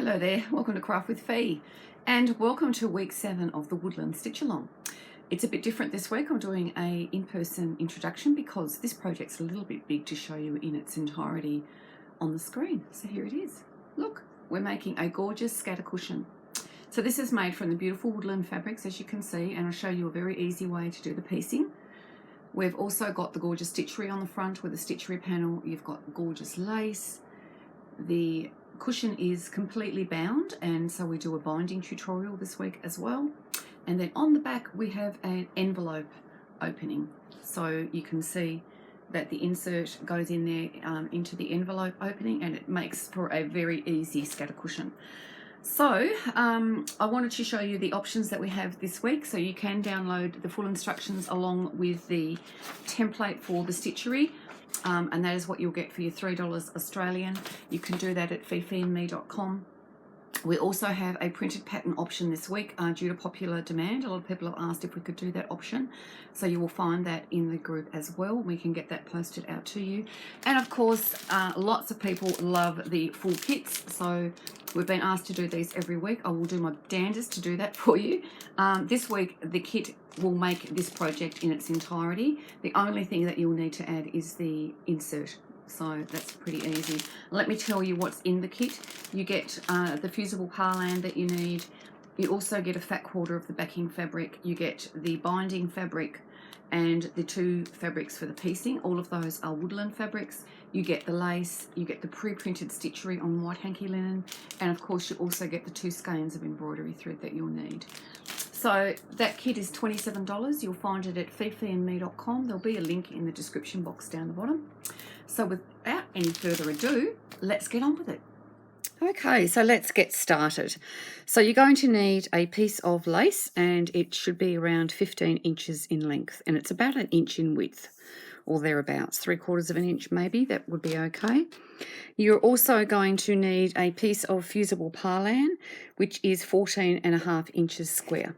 Hello there, welcome to Craft with Fee and welcome to week 7 of the Woodland Stitchalong. It's a bit different this week. I'm doing a in-person introduction because this project's a little bit big to show you in its entirety on the screen. So here it is. Look, we're making a gorgeous scatter cushion. So this is made from the beautiful Woodland fabrics, as you can see, and I'll show you a very easy way to do the piecing. We've also got the gorgeous stitchery on the front with the stitchery panel. You've got gorgeous lace. The cushion is completely bound, and so we do a binding tutorial this week as well. And then on the back we have an envelope opening, so you can see that the insert goes in there into the envelope opening, and it makes for a very easy scatter cushion. So I wanted to show you the options that we have this week, so you can download the full instructions along with the template for the stitchery. And that is what you'll get for your $3 Australian. You can do that at fifeandme.com. We also have a printed pattern option this week due to popular demand. A lot of people have asked if we could do that option, so you will find that in the group as well. We can get that posted out to you. And of course, lots of people love the full kits, so we've been asked to do these every week. I will do my damnedest to do that for you. This week the kit will make this project in its entirety. The only thing that you'll need to add is the insert. So that's pretty easy. Let me tell you what's in the kit. You get the fusible parland that you need. You also get a fat quarter of the backing fabric. You get the binding fabric and the 2 fabrics for the piecing. All of those are Woodland fabrics. You get the lace, you get the pre-printed stitchery on white hanky linen, and of course you also get the 2 skeins of embroidery thread that you'll need. So that kit is $27. You'll find it at fifeandme.com. There'll be a link in the description box down the bottom. So without any further ado, let's get on with it. Okay, so let's get started. So you're going to need a piece of lace, and it should be around 15 inches in length, and it's about 1 inch in width or thereabouts, 3/4 of an inch maybe. That would be okay. You're also going to need a piece of fusible parland, which is 14.5 inches square.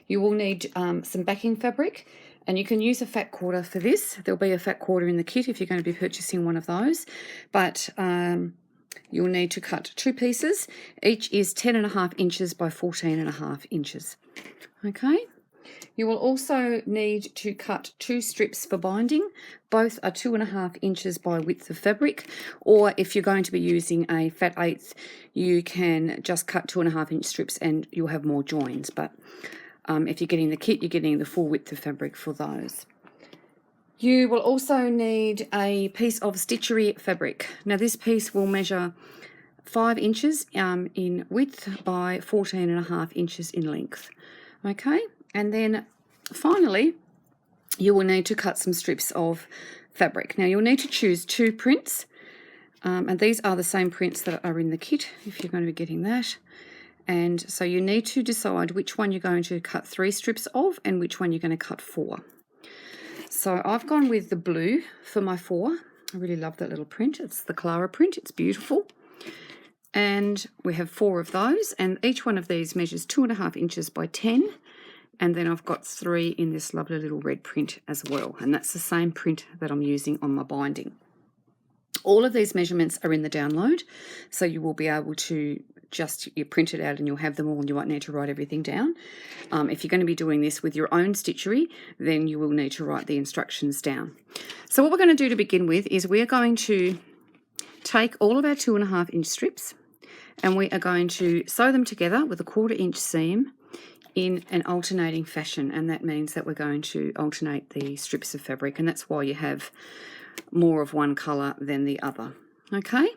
You will need some backing fabric, and you can use a fat quarter for this. There'll be a fat quarter in the kit if you're going to be purchasing one of those, but you'll need to cut 2 pieces. Each is 10.5 inches by 14.5 inches. Okay. You will also need to cut 2 strips for binding. Both are 2.5 inches by width of fabric, or if you're going to be using a fat 1/8, you can just cut 2.5 inch strips and you'll have more joins. But if you're getting the kit, you're getting the full width of fabric for those. You will also need a piece of stitchery fabric. Now this piece will measure 5 inches in width by 14.5 inches in length. Okay, and then finally you will need to cut some strips of fabric. Now you'll need to choose 2 prints, and these are the same prints that are in the kit if you're going to be getting that. And so you need to decide which one you're going to cut 3 strips of and which one you're going to cut 4. So I've gone with the blue for my 4. I really love that little print. It's the Clara print. It's beautiful. And we have 4 of those, and each one of these measures 2.5 inches by 10. And then I've got 3 in this lovely little red print as well. And that's the same print that I'm using on my binding. All of these measurements are in the download, so you will be able to you print it out and you'll have them all, and you won't need to write everything down. If you're going to be doing this with your own stitchery, then you will need to write the instructions down. So what we're going to do to begin with is we're going to take all of our 2.5 inch strips, and we are going to sew them together with a 1/4 inch seam in an alternating fashion, and that means that we're going to alternate the strips of fabric, and that's why you have more of one colour than the other. Okay,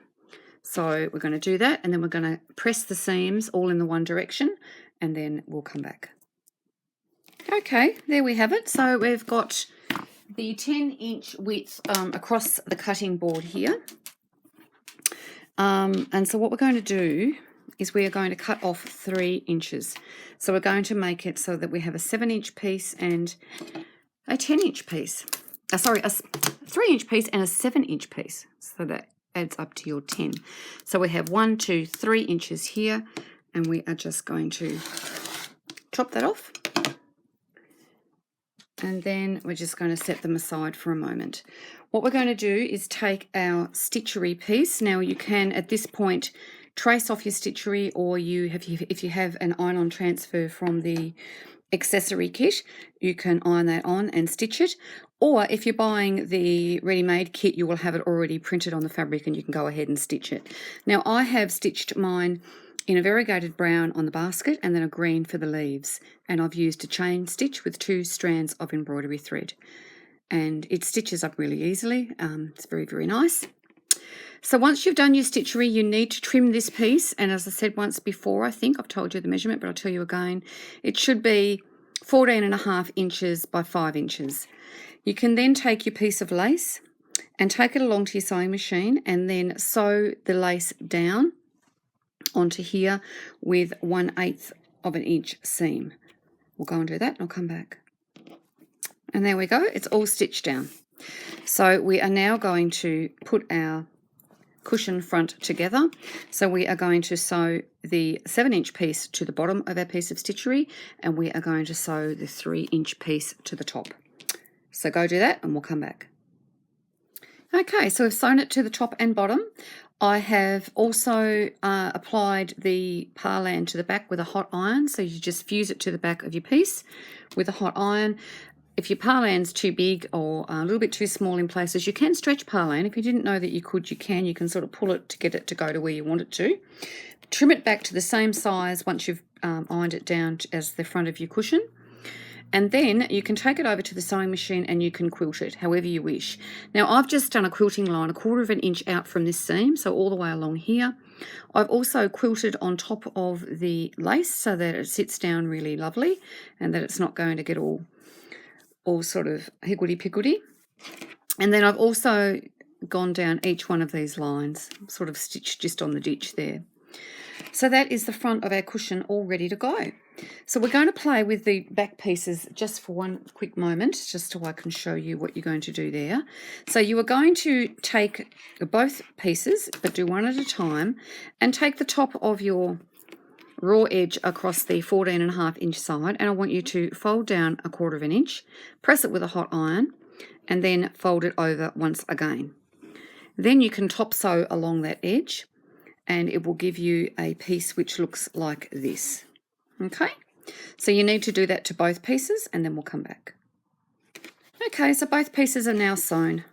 so we're going to do that, and then we're going to press the seams all in the one direction, and then we'll come back. Okay, there we have it. So we've got the 10-inch width across the cutting board here, and so what we're going to do is we are going to cut off 3 inches. So we're going to make it so that we have a 7-inch piece and a 10-inch piece. A 3-inch piece and a 7-inch piece. So that adds up to your 10. So we have 1, 2, 3 inches here, and we are just going to chop that off. And then we're just going to set them aside for a moment. What we're going to do is take our stitchery piece. Now you can, at this point, trace off your stitchery, or if you have an iron-on transfer from the accessory kit, you can iron that on and stitch it. Or if you're buying the ready-made kit, you will have it already printed on the fabric and you can go ahead and stitch it. Now I have stitched mine in a variegated brown on the basket and then a green for the leaves, and I've used a chain stitch with 2 strands of embroidery thread, and it stitches up really easily. It's very, very nice. So once you've done your stitchery, you need to trim this piece, and as I said once before, I think I've told you the measurement, but I'll tell you again, it should be 14.5 inches by 5 inches. You can then take your piece of lace and take it along to your sewing machine and then sew the lace down onto here with 1/8 of an inch seam. We'll go and do that and I'll come back. And there we go, it's all stitched down. So we are now going to put our cushion front together. So we are going to sew the 7-inch piece to the bottom of our piece of stitchery, and we are going to sew the 3-inch piece to the top. So go do that and we'll come back. Okay, so we've sewn it to the top and bottom. I have also applied the parlan to the back with a hot iron, so you just fuse it to the back of your piece with a hot iron. If your parlan's too big or a little bit too small in places, you can stretch parlan. If you didn't know that you could, you can. You can sort of pull it to get it to go to where you want it to. Trim it back to the same size once you've ironed it down as the front of your cushion. And then you can take it over to the sewing machine and you can quilt it however you wish. Now I've just done a quilting line 1/4 of an inch out from this seam, so all the way along here. I've also quilted on top of the lace so that it sits down really lovely and that it's not going to get all sort of higgledy-piggledy. And then I've also gone down each one of these lines, sort of stitched just on the ditch there. So that is the front of our cushion all ready to go. So we're going to play with the back pieces just for one quick moment, just so I can show you what you're going to do there. So you are going to take both pieces, but do one at a time, and take the top of your raw edge across the 14.5 inch side, and I want you to fold down 1/4 of an inch, press it with a hot iron, and then fold it over once again. Then you can top sew along that edge, and it will give you a piece which looks like this. Okay, so you need to do that to both pieces, and then we'll come back. Okay, so both pieces are now sewn.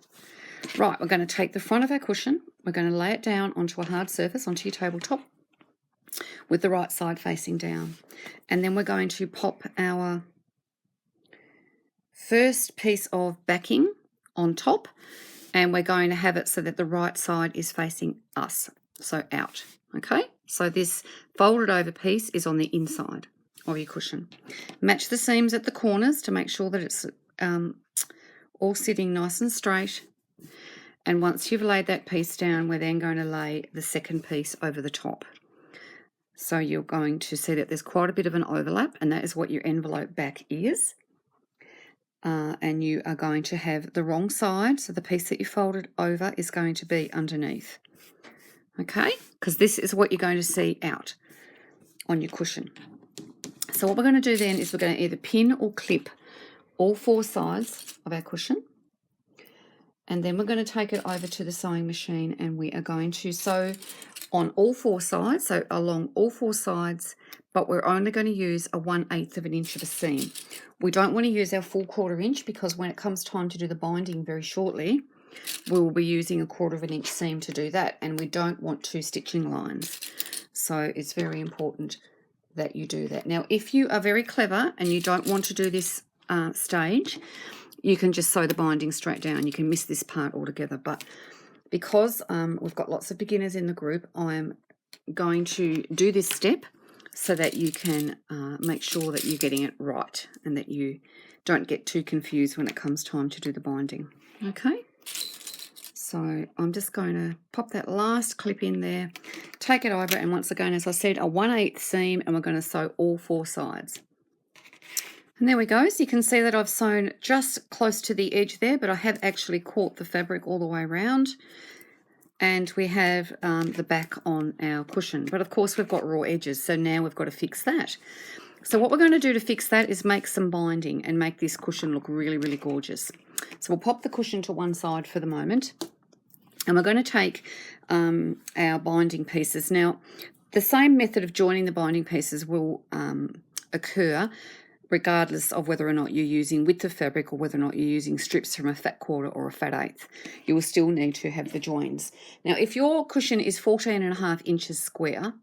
Right, we're going to take the front of our cushion, we're going to lay it down onto a hard surface, onto your tabletop, with the right side facing down. And then we're going to pop our first piece of backing on top, and we're going to have it so that the right side is facing us, so out. Okay, so this folded over piece is on the inside of your cushion. Match the seams at the corners to make sure that it's all sitting nice and straight. And once you've laid that piece down, we're then going to lay the second piece over the top. So you're going to see that there's quite a bit of an overlap, and that is what your envelope back is. And you are going to have the wrong side, so the piece that you folded over is going to be underneath. Okay, because this is what you're going to see out on your cushion. So what we're going to do then is we're going to either pin or clip all 4 sides of our cushion, and then we're going to take it over to the sewing machine, and we are going to sew on all 4 sides, so along all 4 sides, but we're only going to use a 1/8 of an inch of a seam. We don't want to use our full 1/4 inch, because when it comes time to do the binding very shortly, we will be using a 1/4 of an inch seam to do that, and we don't want 2 stitching lines. So it's very important that you do that. Now, if you are very clever and you don't want to do this stage, you can just sew the binding straight down. You can miss this part altogether, but because we've got lots of beginners in the group, I'm going to do this step so that you can make sure that you're getting it right and that you don't get too confused when it comes time to do the binding. Okay, so I'm just going to pop that last clip in there, take it over, and once again, as I said, a 1/8 seam, and we're going to sew all 4 sides. And there we go. So you can see that I've sewn just close to the edge there, but I have actually caught the fabric all the way around. And we have the back on our cushion. But of course we've got raw edges, so now we've got to fix that. So what we're going to do to fix that is make some binding and make this cushion look really, really gorgeous. So we'll pop the cushion to one side for the moment. And we're going to take our binding pieces. Now, the same method of joining the binding pieces will occur regardless of whether or not you're using width of fabric or whether or not you're using strips from a fat quarter or a fat eighth. You will still need to have the joins. Now, if your cushion is 14.5 inches square,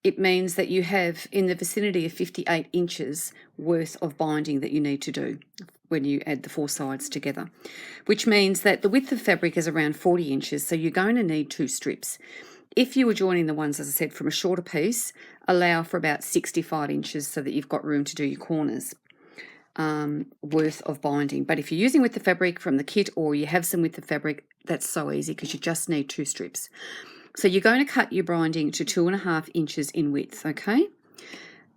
it means that you have in the vicinity of 58 inches worth of binding that you need to do when you add the 4 sides together, which means that the width of fabric is around 40 inches, so you're going to need 2 strips. If you were joining the ones, as I said, from a shorter piece, allow for about 65 inches so that you've got room to do your corners worth of binding. But if you're using width of fabric from the kit or you have some width of fabric, that's so easy because you just need 2 strips. So you're going to cut your binding to 2.5 inches in width, okay?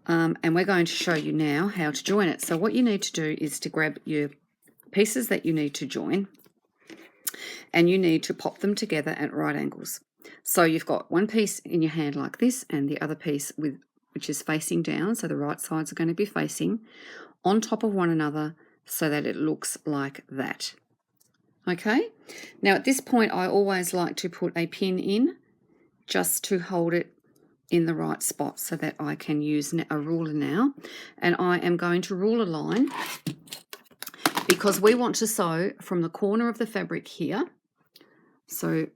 And we're going to show you now how to join it. So what you need to do is to grab your pieces that you need to join and you need to pop them together at right angles. So you've got one piece in your hand like this and the other piece which is facing down, so the right sides are going to be facing on top of one another so that it looks like that. Okay, now at this point I always like to put a pin in just to hold it in the right spot so that I can use a ruler now, and I am going to rule a line because we want to sew from the corner of the fabric here. So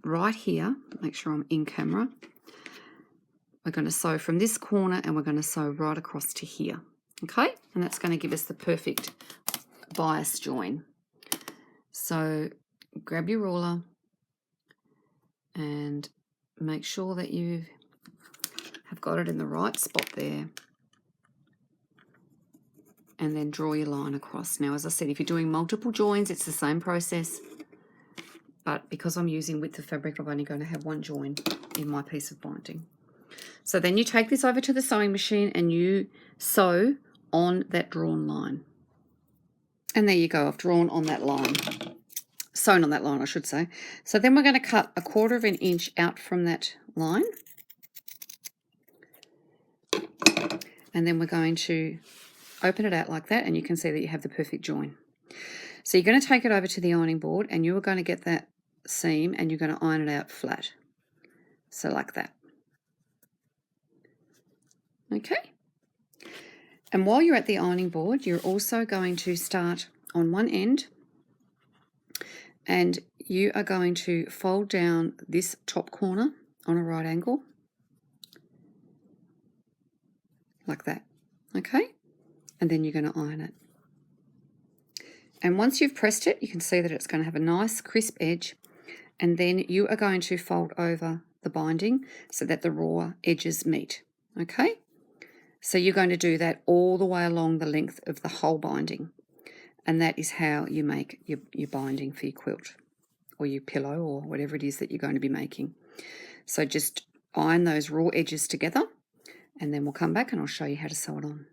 right here, make sure I'm in camera, we're going to sew from this corner and we're going to sew right across to here, okay? And that's going to give us the perfect bias join. So grab your ruler and make sure that you have got it in the right spot there, and then draw your line across. Now, as I said, if you're doing multiple joins, it's the same process, but because I'm using width of fabric, I'm only going to have one join in my piece of binding. So then you take this over to the sewing machine and you sew on that drawn line. And there you go, I've drawn on that line. Sewn on that line, I should say. So then we're going to cut 1/4 of an inch out from that line. And then we're going to open it out like that, and you can see that you have the perfect join. So you're going to take it over to the ironing board and you are going to get that seam and you're going to iron it out flat. So like that. Okay. And while you're at the ironing board, you're also going to start on one end and you are going to fold down this top corner on a right angle like that, okay? And then you're going to iron it. And once you've pressed it, you can see that it's going to have a nice crisp edge, and then you are going to fold over the binding so that the raw edges meet, okay? So you're going to do that all the way along the length of the whole binding, and that is how you make your binding for your quilt or your pillow or whatever it is that you're going to be making. So just iron those raw edges together, and then we'll come back and I'll show you how to sew it on.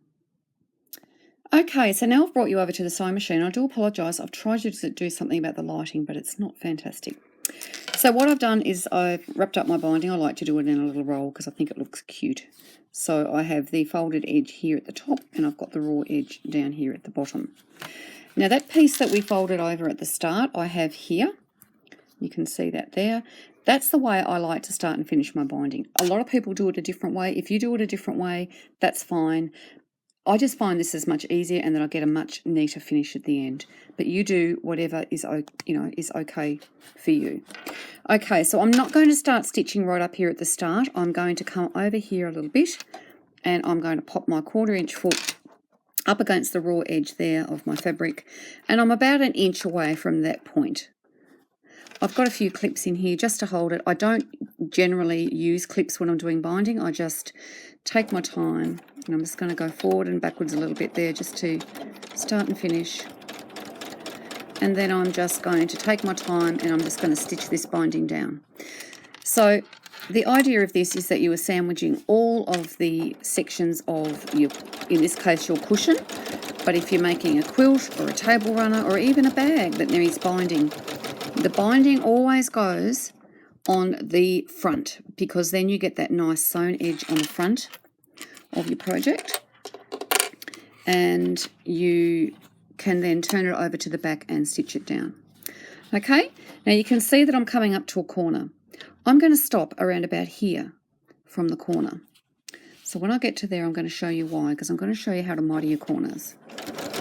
Okay, so now I've brought you over to the sewing machine. I do apologise, I've tried to do something about the lighting, but it's not fantastic. So what I've done is I've wrapped up my binding. I like to do it in a little roll because I think it looks cute. So I have the folded edge here at the top and I've got the raw edge down here at the bottom. Now that piece that we folded over at the start, I have here. You can see that there. That's the way I like to start and finish my binding. A lot of people do it a different way. If you do it a different way, that's fine. I just find this is much easier and then I get a much neater finish at the end. But you do whatever is okay for you. Okay, so I'm not going to start stitching right up here at the start. I'm going to come over here a little bit and I'm going to pop my 1/4 inch foot up against the raw edge there of my fabric, and I'm about 1 inch away from that point. I've got a few clips in here just to hold it. I don't generally use clips when I'm doing binding. I just take my time and I'm just going to go forward and backwards a little bit there just to start and finish. And then I'm just going to take my time and I'm just going to stitch this binding down. So the idea of this is that you are sandwiching all of the sections of your, in this case, your cushion. But if you're making a quilt or a table runner or even a bag that needs binding, the binding always goes on the front because then you get that nice sewn edge on the front of your project, and you can then turn it over to the back and stitch it down. Okay, now you can see that I'm coming up to a corner. I'm going to stop around about here from the corner. So when I get to there, I'm going to show you why, because I'm going to show you how to mitre your corners.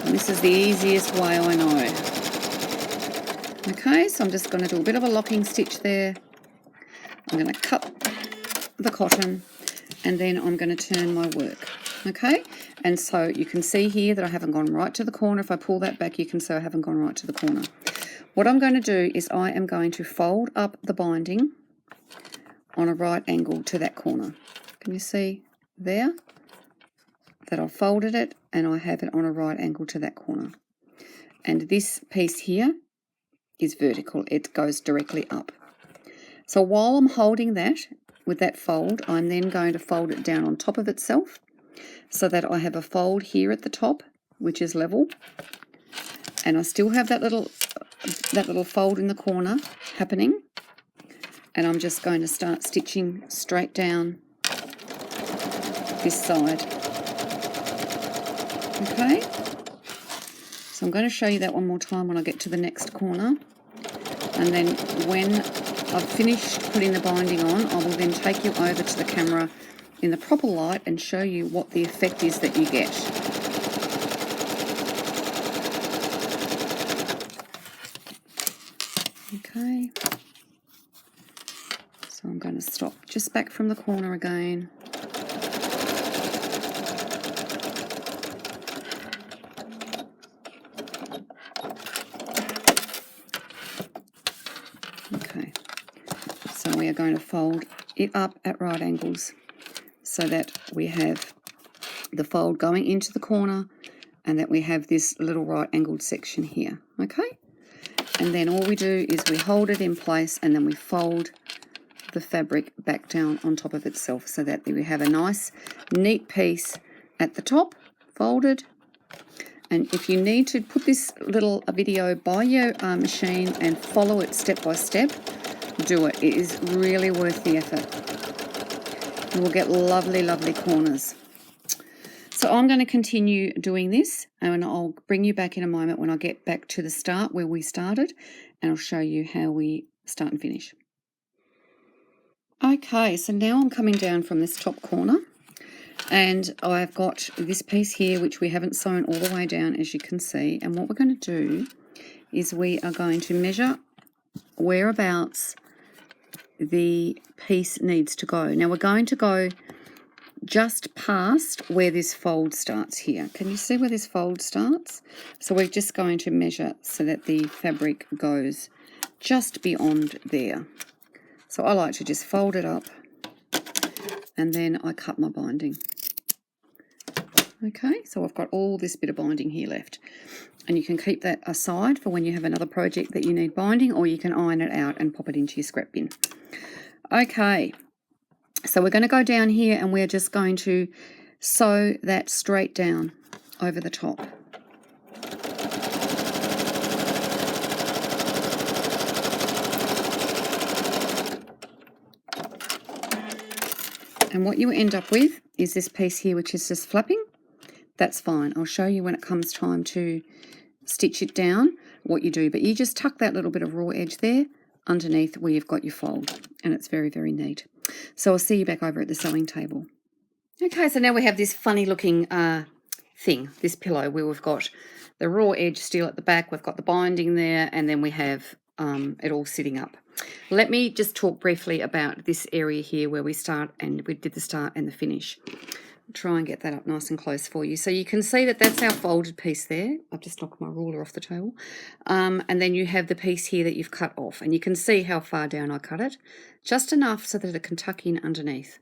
And this is the easiest way I know. Okay, so I'm just going to do a bit of a locking stitch there. I'm going to cut the cotton, and then I'm going to turn my work. Okay, and so you can see here that I haven't gone right to the corner. If I pull that back, you can see I haven't gone right to the corner. What I'm going to do is I am going to fold up the binding on a right angle to that corner. Can you see there that I've folded it and I have it on a right angle to that corner? And this piece here is vertical. It goes directly up. So while I'm holding that with that fold, I'm then going to fold it down on top of itself so that I have a fold here at the top, which is level, and I still have that little fold in the corner happening, and I'm just going to start stitching straight down this side. Okay, so I'm going to show you that one more time when I get to the next corner, and then when I've finished putting the binding on, I will then take you over to the camera in the proper light and show you what the effect is that you get. Okay, so I'm going to stop just back from the corner again. Okay, so we are going to fold it up at right angles so that we have the fold going into the corner and that we have this little right angled section here. Okay, and then all we do is we hold it in place and then we fold the fabric back down on top of itself so that we have a nice neat piece at the top folded. And if you need to put this little video by your machine and follow it step by step, do it. It is really worth the effort. You will get lovely, lovely corners. So I'm going to continue doing this, and I'll bring you back in a moment when I get back to the start where we started, and I'll show you how we start and finish. Okay, so now I'm coming down from this top corner, and I've got this piece here which we haven't sewn all the way down, as you can see. And what we're going to do is we are going to measure whereabouts the piece needs to go. Now we're going to go just past where this fold starts here. Can you see where this fold starts? So we're just going to measure so that the fabric goes just beyond there. So I like to just fold it up and then I cut my binding. Okay, so I've got all this bit of binding here left, and you can keep that aside for when you have another project that you need binding, or you can iron it out and pop it into your scrap bin. Okay, so we're going to go down here and we're just going to sew that straight down over the top. And what you end up with is this piece here which is just flapping. That's fine. I'll show you when it comes time to stitch it down what you do, but you just tuck that little bit of raw edge there underneath where you've got your fold, and it's very, very neat. So I'll see you back over at the sewing table. Okay, so now we have this funny looking thing, this pillow, where we've got the raw edge still at the back, we've got the binding there, and then we have it all sitting up. Let me just talk briefly about this area here where we start, and we did the start and the finish. Try and get that up nice and close for you. So you can see that that's our folded piece there. I've just knocked my ruler off the table. And then you have the piece here that you've cut off, and you can see how far down I cut it. Just enough so that it can tuck in underneath.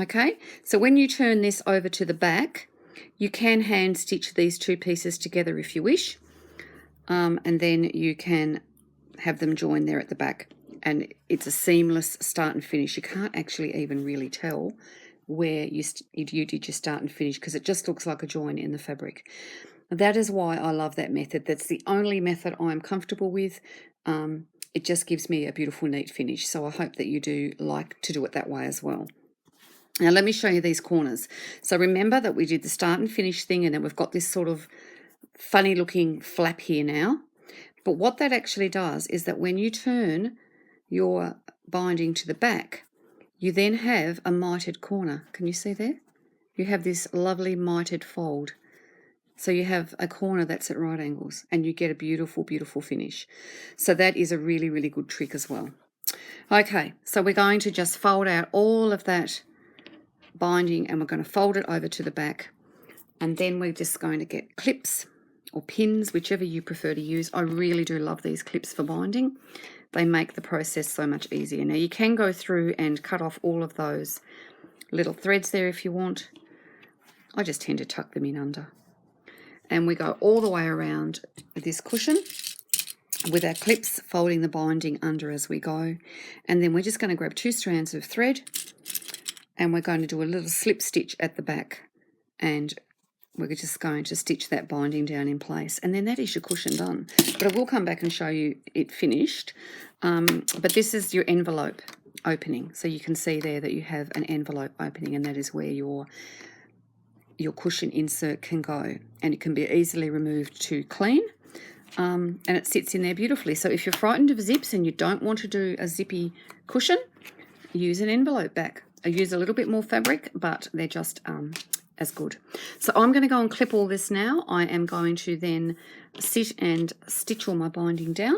Okay, so when you turn this over to the back, you can hand stitch these two pieces together if you wish. And then you can have them join there at the back. And it's a seamless start and finish. You can't actually even really tell where you did your start and finish, because it just looks like a join in the fabric. That is why I love that method. That's the only method I'm comfortable with. It just gives me a beautiful, neat finish. So I hope that you do like to do it that way as well. Now let me show you these corners. So remember that we did the start and finish thing, and then we've got this sort of funny looking flap here now. But what that actually does is that when you turn your binding to the back, you then have a mitered corner. Can you see there? You have this lovely mitered fold. So you have a corner that's at right angles and you get a beautiful, beautiful finish. So that is a really, really good trick as well. Okay, so we're going to just fold out all of that binding and we're going to fold it over to the back. And then we're just going to get clips or pins, whichever you prefer to use. I really do love these clips for binding. They make the process so much easier. Now you can go through and cut off all of those little threads there if you want. I just tend to tuck them in under. And we go all the way around this cushion with our clips, folding the binding under as we go. And then we're just going to grab 2 strands of thread and we're going to do a little slip stitch at the back. And we're just going to stitch that binding down in place. And then that is your cushion done. But I will come back and show you it finished. But this is your envelope opening. So you can see there that you have an envelope opening, and that is where your cushion insert can go. And it can be easily removed to clean. And it sits in there beautifully. So if you're frightened of zips and you don't want to do a zippy cushion, use an envelope back. I use a little bit more fabric, but they're just as good. So I'm going to go and clip all this now. I am going to then sit and stitch all my binding down,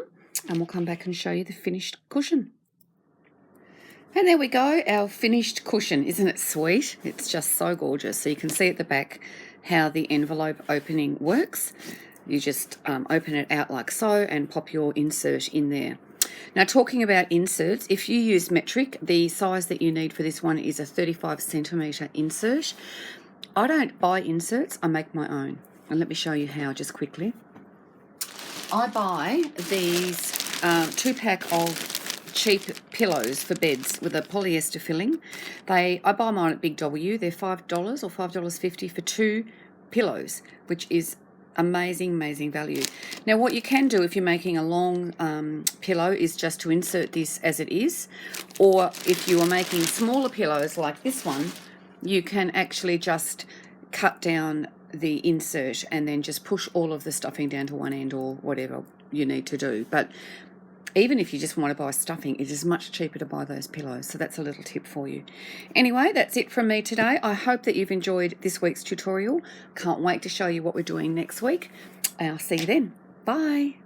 and we'll come back and show you the finished cushion. And there we go, our finished cushion. Isn't it sweet? It's just so gorgeous. So you can see at the back how the envelope opening works. You just open it out like so and pop your insert in there. Now, talking about inserts, if you use metric, the size that you need for this one is a 35 centimetre insert. I don't buy inserts, I make my own. And let me show you how just quickly. I buy these 2-pack of cheap pillows for beds with a polyester filling. I buy mine at Big W. They're $5 or $5.50 for 2 pillows, which is amazing, amazing value. Now, what you can do if you're making a long pillow is just to insert this as it is, or if you are making smaller pillows like this one, you can actually just cut down the insert and then just push all of the stuffing down to one end or whatever you need to do. But even if you just want to buy stuffing, it is much cheaper to buy those pillows. So that's a little tip for you. Anyway, that's it from me today. I hope that you've enjoyed this week's tutorial. Can't wait to show you what we're doing next week. I'll see you then. Bye.